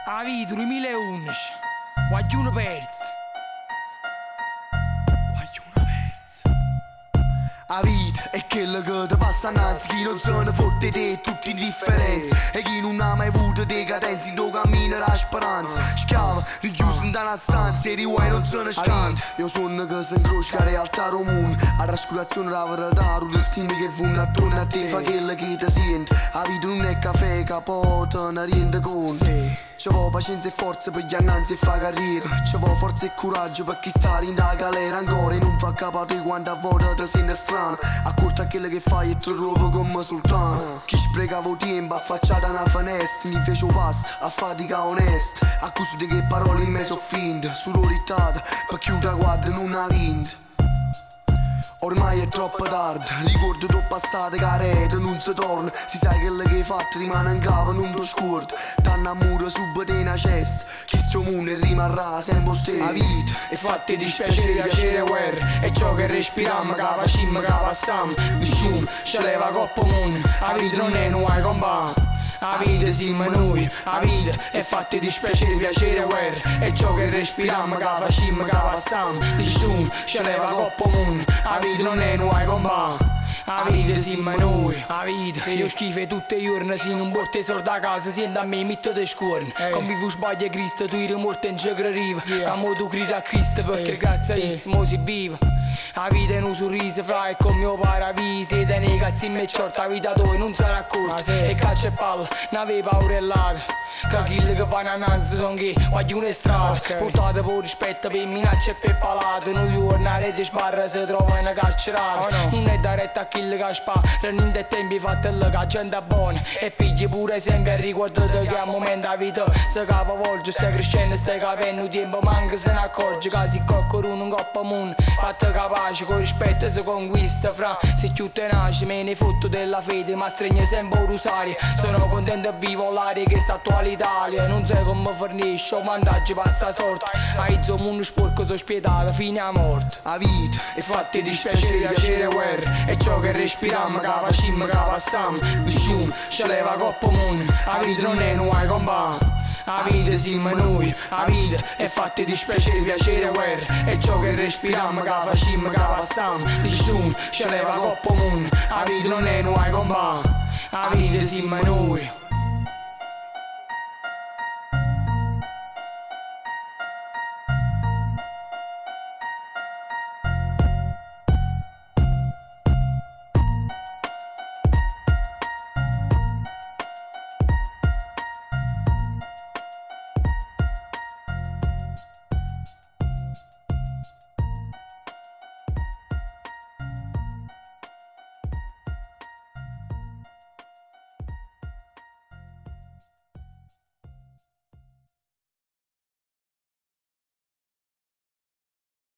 A vita 2011, guaglione perso. A vita è quello che ti passa innanzi, chi non se ne fotte te, tutti indifferenza. E chi non ha mai avuto decadenza, in tuo cammino la speranza. Schiavo, richiuso in una stanza e di guai non se ne scanta. Io sono che si incrocia la realtà comune, a trascurazione la verità, un destino che vuole attorno a te, fa quello che ti sente. A vita non è caffè, capo, ne rende conto. Ci vuole pazienza e forza per gli annanzi e fa carriera. Ci vuole forza e coraggio per chi sta in da galera ancora e non fa capo a te quando a volte ti senti strano. Accorto a quello che fai e ti trovo come sultano. Chi sprecava tempo affacciata una finestra, mi fece pasta a fatica onesta. Accuso di che parole in me sono finte, sororità per chi la guarda non ha vinto. Ormai è troppo tardi, ricordo troppo passate carete, non si torna. Si sa quello che hai fatto rimane in capo, non ti scordi. T'annamora subito in cesta, che sto mondo rimarrà sempre stesso. La vita è fatta di dispiacere, piacere e guerra, è ciò che respiriamo, che facciamo, che passiamo. Nessuno ce leva coppa mondo, la vita non è nuova combattere. La vita siamo noi, la vita è fatta di dispiacere, piacere e guerra, è ciò che respiriamo, che facciamo, che passiamo. Nessuno ce leva coppa mondo, la vita non è nuova combattere. La vita siamo noi, la vita. Se io schifo tutti i giorni, se non porti soldi a casa, sento a me metto te scorno. Come vivo sbaglia Cristo, tu eri morto in ci crediva. Amo tu credi a Cristo perché grazie a Cristo mo si vive. La vita è un sorriso fra e come mio paradiso. E te ne cazzi in me ciorta, la vita tua non sarà corta. E calcio e palla, non avevi paura e lata. Che quelli che vanno annanzi sono che guaglione strada. Portate per rispetto per minacce e per palate. Noi giornare di sbarra si trova in carcerata. Non è da retta a quelli che spara, in dei tempi fatelo che la gente è buona. E pigli pure sempre e ricordate che al momento la vita si capovolge. Stai crescendo, stai capendo, il tempo manca se ne accorge. Che si coccono un coppa mondo, fatto capace, con rispetto si conquista. Fra se più tenace, me ne fotto della fede, ma stringe sempre un rosario. Sono contento e vivo l'aria che sta attuale Italia, non sai come fornisce, o mandaggi passa sorte. Ai zoom sporco sono spietato fino a morte. La vita è fatta di dispiacere, piacere e guerra, è ciò che respiriamo, che facciamo, che passiamo. Nessuno ce leva coppa mondo, la vita non è nuova combattere. La vita siamo noi, la vita è fatta di dispiacere, piacere e guerra, è ciò che respiriamo, che facciamo, che passiamo. Nessuno ce leva coppa mondo, la vita non è nuova combattere. La vita siamo noi.